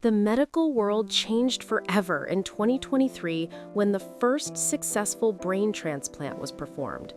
The medical world changed forever in 2023 when the first successful brain transplant was performed.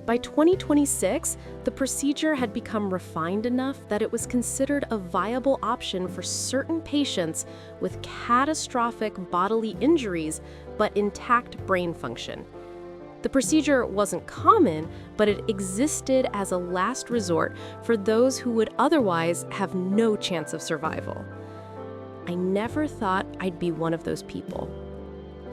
By 2026, the procedure had become refined enough that it was considered a viable option for certain patients with catastrophic bodily injuries but intact brain function. The procedure wasn't common, but it existed as a last resort for those who would otherwise have no chance of survival. I never thought I'd be one of those people.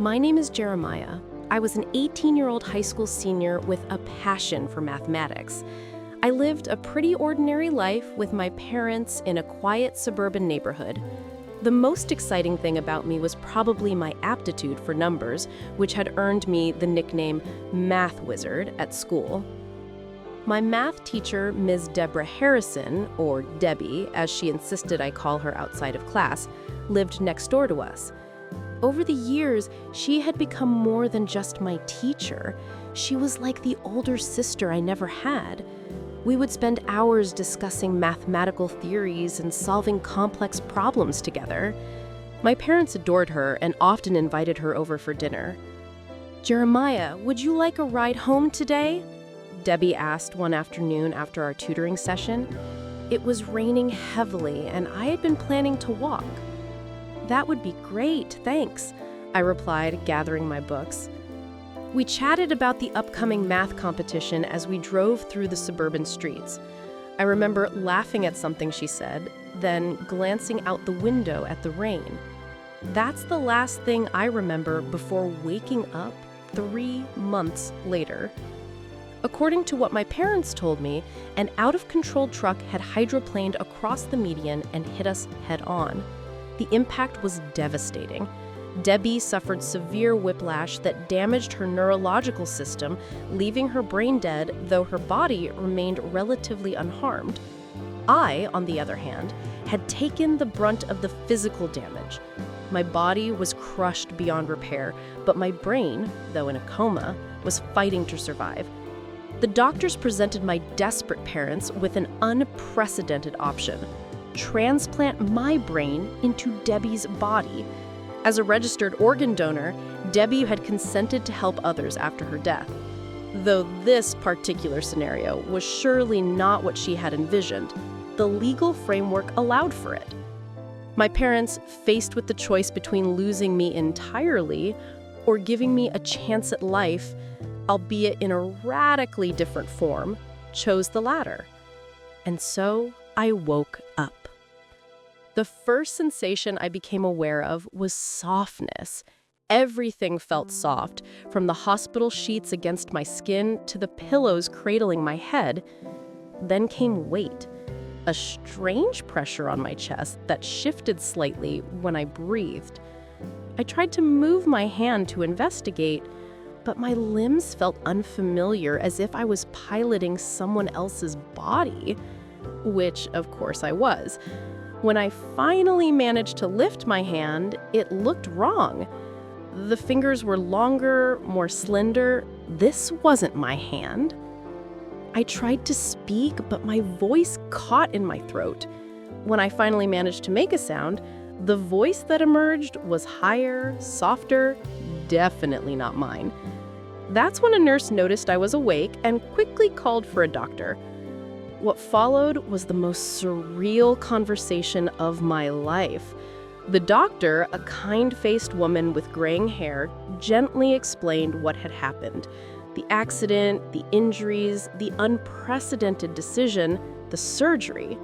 My name is Jeremiah. I was an 18-year-old high school senior with a passion for mathematics. I lived a pretty ordinary life with my parents in a quiet suburban neighborhood. The most exciting thing about me was probably my aptitude for numbers, which had earned me the nickname Math Wizard at school. My math teacher, Ms. Deborah Harrison, or Debbie, as she insisted I call her outside of class, lived next door to us. Over the years, she had become more than just my teacher. She was like the older sister I never had. We would spend hours discussing mathematical theories and solving complex problems together. My parents adored her and often invited her over for dinner. "Jeremiah, would you like a ride home today?" Debbie asked one afternoon after our tutoring session. It was raining heavily, and I had been planning to walk. "That would be great, thanks," I replied, gathering my books. We chatted about the upcoming math competition as we drove through the suburban streets. I remember laughing at something she said, then glancing out the window at the rain. That's the last thing I remember before waking up 3 months later. According to what my parents told me, an out-of-control truck had hydroplaned across the median and hit us head-on. The impact was devastating. Debbie suffered severe whiplash that damaged her neurological system, leaving her brain dead, though her body remained relatively unharmed. I, on the other hand, had taken the brunt of the physical damage. My body was crushed beyond repair, but my brain, though in a coma, was fighting to survive. The doctors presented my desperate parents with an unprecedented option: transplant my brain into Debbie's body. As a registered organ donor, Debbie had consented to help others after her death, though this particular scenario was surely not what she had envisioned. The legal framework allowed for it. My parents, faced with the choice between losing me entirely or giving me a chance at life, albeit in a radically different form, chose the latter. And so I woke up. The first sensation I became aware of was softness. Everything felt soft, from the hospital sheets against my skin to the pillows cradling my head. Then came weight, a strange pressure on my chest that shifted slightly when I breathed. I tried to move my hand to investigate, but my limbs felt unfamiliar, as if I was piloting someone else's body, which, of course, I was. When I finally managed to lift my hand, it looked wrong. The fingers were longer, more slender. This wasn't my hand. I tried to speak, but my voice caught in my throat. When I finally managed to make a sound, the voice that emerged was higher, softer, definitely not mine. That's when a nurse noticed I was awake and quickly called for a doctor. What followed was the most surreal conversation of my life. The doctor, a kind-faced woman with graying hair, gently explained what had happened: the accident, the injuries, the unprecedented decision, the surgery.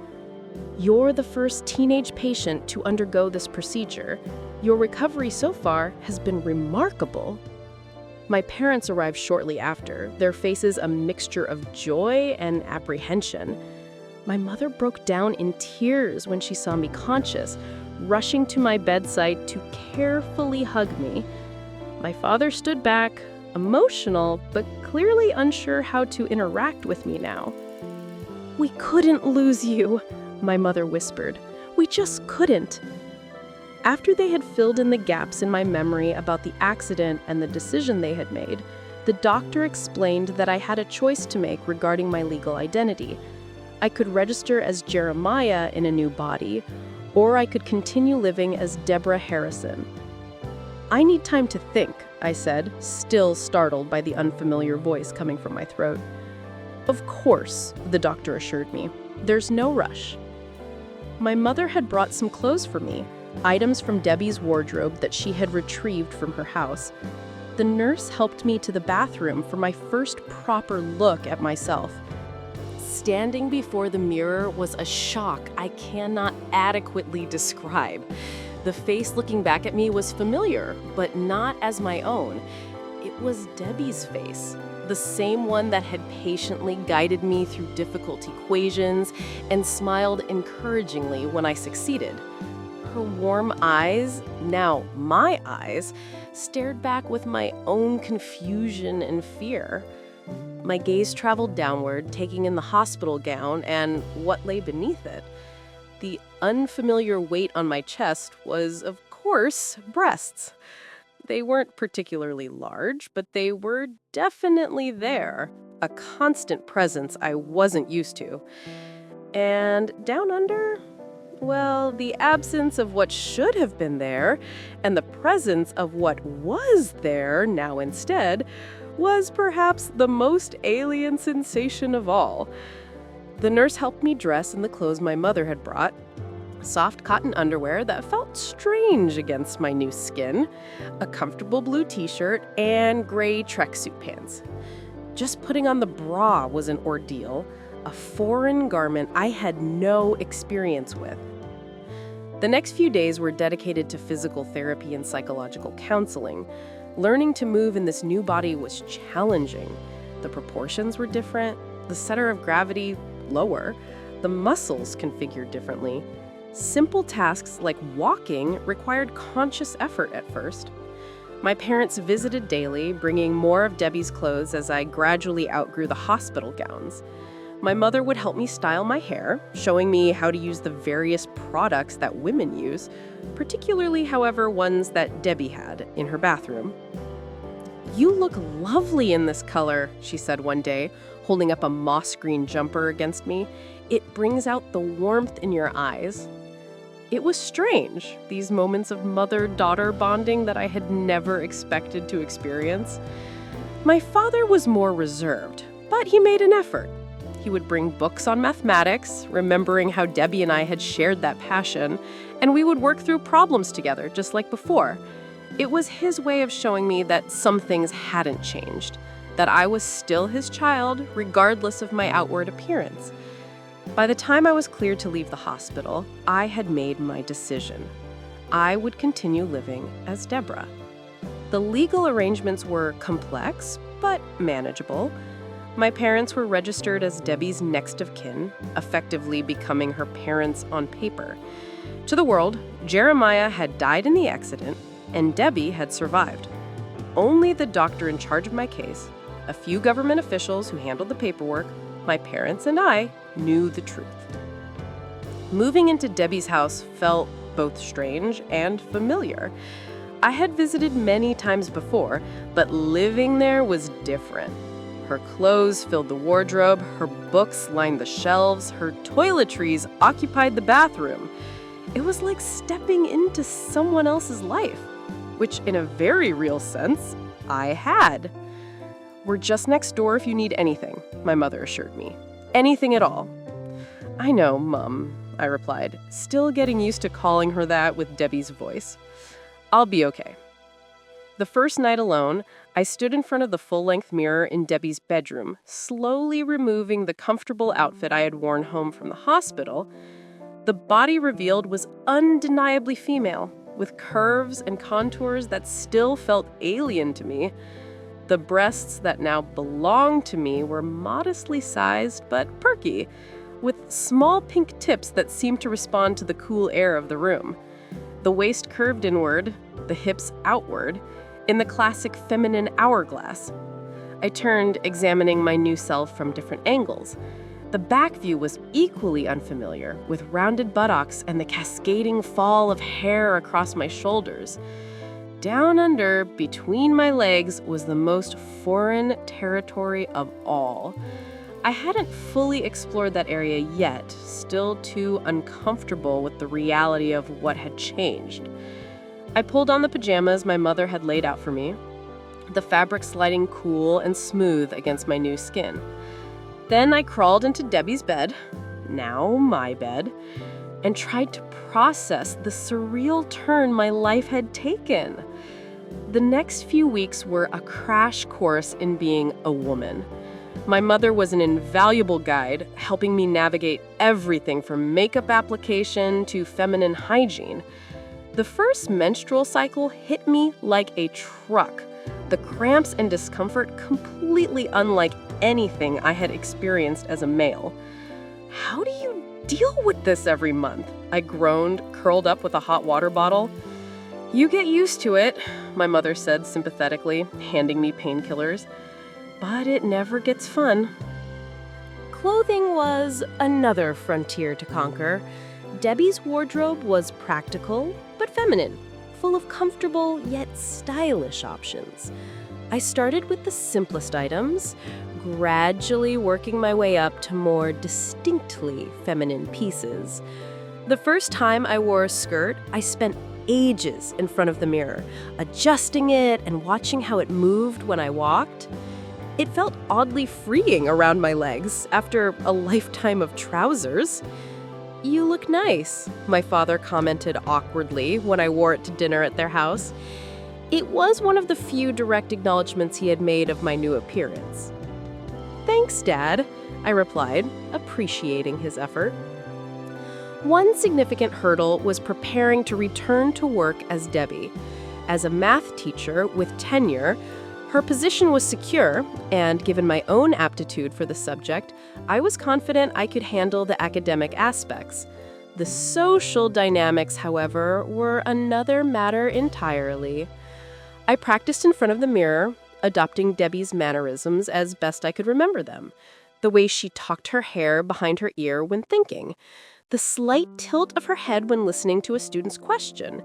"You're the first teenage patient to undergo this procedure. Your recovery so far has been remarkable." My parents arrived shortly after, their faces a mixture of joy and apprehension. My mother broke down in tears when she saw me conscious, rushing to my bedside to carefully hug me. My father stood back, emotional, but clearly unsure how to interact with me now. "We couldn't lose you," my mother whispered. "We just couldn't." After they had filled in the gaps in my memory about the accident and the decision they had made, the doctor explained that I had a choice to make regarding my legal identity. I could register as Jeremiah in a new body, or I could continue living as Deborah Harrison. "I need time to think," I said, still startled by the unfamiliar voice coming from my throat. "Of course," the doctor assured me. "There's no rush." My mother had brought some clothes for me, items from Debbie's wardrobe that she had retrieved from her house. The nurse helped me to the bathroom for my first proper look at myself. Standing before the mirror was a shock I cannot adequately describe. The face looking back at me was familiar, but not as my own. It was Debbie's face, the same one that had patiently guided me through difficult equations and smiled encouragingly when I succeeded. Her warm eyes, now my eyes, stared back with my own confusion and fear. My gaze traveled downward, taking in the hospital gown and what lay beneath it. The unfamiliar weight on my chest was, of course, breasts. They weren't particularly large, but they were definitely there, a constant presence I wasn't used to. And down under? Well, the absence of what should have been there, and the presence of what was there now instead, was perhaps the most alien sensation of all. The nurse helped me dress in the clothes my mother had brought, soft cotton underwear that felt strange against my new skin, a comfortable blue t-shirt, and gray tracksuit pants. Just putting on the bra was an ordeal, a foreign garment I had no experience with. The next few days were dedicated to physical therapy and psychological counseling. Learning to move in this new body was challenging. The proportions were different, the center of gravity lower, the muscles configured differently. Simple tasks like walking required conscious effort at first. My parents visited daily, bringing more of Debbie's clothes as I gradually outgrew the hospital gowns. My mother would help me style my hair, showing me how to use the various products that women use, particularly, however, ones that Debbie had in her bathroom. "You look lovely in this color," she said one day, holding up a moss green jumper against me. "It brings out the warmth in your eyes." It was strange, these moments of mother-daughter bonding that I had never expected to experience. My father was more reserved, but he made an effort. He would bring books on mathematics, remembering how Debbie and I had shared that passion, and we would work through problems together, just like before. It was his way of showing me that some things hadn't changed, that I was still his child, regardless of my outward appearance. By the time I was cleared to leave the hospital, I had made my decision. I would continue living as Deborah. The legal arrangements were complex, but manageable. My parents were registered as Debbie's next of kin, effectively becoming her parents on paper. To the world, Jeremiah had died in the accident, and Debbie had survived. Only the doctor in charge of my case, a few government officials who handled the paperwork, my parents and I knew the truth. Moving into Debbie's house felt both strange and familiar. I had visited many times before, but living there was different. Her clothes filled the wardrobe, her books lined the shelves, her toiletries occupied the bathroom. It was like stepping into someone else's life, which in a very real sense, I had. "We're just next door if you need anything," my mother assured me. "Anything at all." "I know, Mum," I replied, still getting used to calling her that with Debbie's voice. "I'll be okay." The first night alone, I stood in front of the full-length mirror in Debbie's bedroom, slowly removing the comfortable outfit I had worn home from the hospital. The body revealed was undeniably female, with curves and contours that still felt alien to me. The breasts that now belonged to me were modestly sized but perky, with small pink tips that seemed to respond to the cool air of the room. The waist curved inward, the hips outward, in the classic feminine hourglass. I turned, examining my new self from different angles. The back view was equally unfamiliar, with rounded buttocks and the cascading fall of hair across my shoulders. Down under, between my legs, was the most foreign territory of all. I hadn't fully explored that area yet, still too uncomfortable with the reality of what had changed. I pulled on the pajamas my mother had laid out for me, the fabric sliding cool and smooth against my new skin. Then I crawled into Debbie's bed, now my bed, and tried to process the surreal turn my life had taken. The next few weeks were a crash course in being a woman. My mother was an invaluable guide, helping me navigate everything from makeup application to feminine hygiene. The first menstrual cycle hit me like a truck. The cramps and discomfort completely unlike anything I had experienced as a male. How do you deal with this every month? I groaned, curled up with a hot water bottle. You get used to it, my mother said sympathetically, handing me painkillers. But it never gets fun. Clothing was another frontier to conquer. Debbie's wardrobe was practical but feminine, full of comfortable yet stylish options. I started with the simplest items, gradually working my way up to more distinctly feminine pieces. The first time I wore a skirt, I spent ages in front of the mirror, adjusting it and watching how it moved when I walked. It felt oddly freeing around my legs after a lifetime of trousers. "You look nice," my father commented awkwardly when I wore it to dinner at their house. It was one of the few direct acknowledgments he had made of my new appearance. "Thanks, Dad," I replied, appreciating his effort. One significant hurdle was preparing to return to work as Debbie. As a math teacher with tenure, her position was secure, and given my own aptitude for the subject, I was confident I could handle the academic aspects. The social dynamics, however, were another matter entirely. I practiced in front of the mirror, adopting Debbie's mannerisms as best I could remember them. The way she tucked her hair behind her ear when thinking, the slight tilt of her head when listening to a student's question,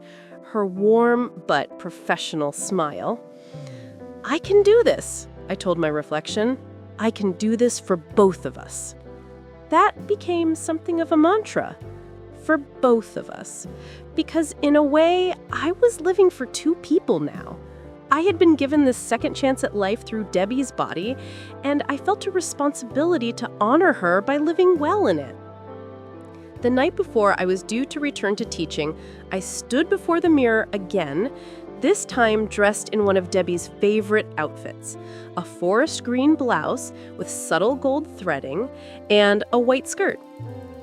her warm but professional smile. "I can do this," I told my reflection. "I can do this for both of us." That became something of a mantra. For both of us. Because in a way, I was living for two people now. I had been given this second chance at life through Debbie's body, and I felt a responsibility to honor her by living well in it. The night before I was due to return to teaching, I stood before the mirror again, this time dressed in one of Debbie's favorite outfits, a forest green blouse with subtle gold threading and a white skirt.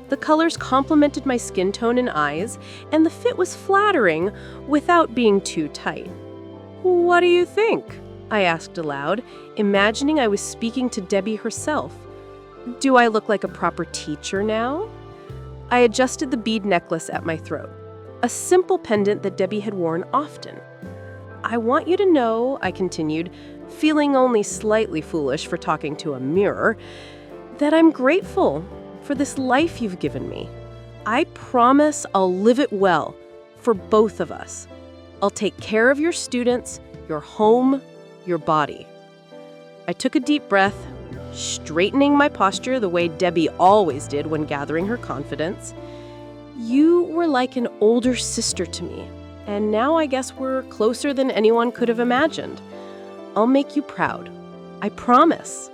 The colors complemented my skin tone and eyes, and the fit was flattering without being too tight. "What do you think?" I asked aloud, imagining I was speaking to Debbie herself. "Do I look like a proper teacher now?" I adjusted the bead necklace at my throat, a simple pendant that Debbie had worn often. "I want you to know," I continued, feeling only slightly foolish for talking to a mirror, "that I'm grateful for this life you've given me. I promise I'll live it well for both of us. I'll take care of your students, your home, your body." I took a deep breath, straightening my posture the way Debbie always did when gathering her confidence. "You were like an older sister to me, and now I guess we're closer than anyone could have imagined. I'll make you proud. I promise."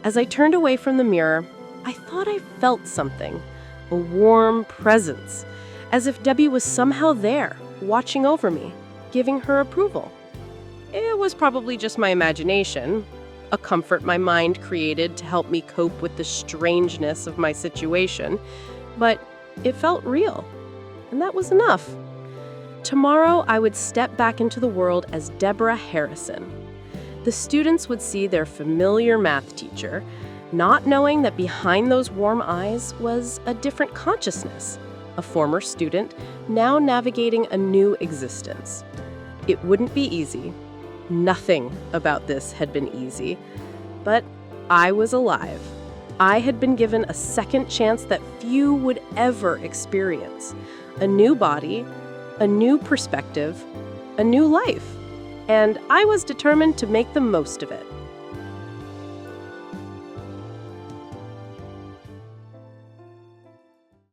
As I turned away from the mirror, I thought I felt something, a warm presence, as if Debbie was somehow there, watching over me, giving her approval. It was probably just my imagination, a comfort my mind created to help me cope with the strangeness of my situation, but it felt real, and that was enough. Tomorrow, I would step back into the world as Deborah Harrison. The students would see their familiar math teacher, not knowing that behind those warm eyes was a different consciousness, a former student now navigating a new existence. It wouldn't be easy. Nothing about this had been easy, but I was alive. I had been given a second chance that few would ever experience. A new body, a new perspective, a new life, and I was determined to make the most of it.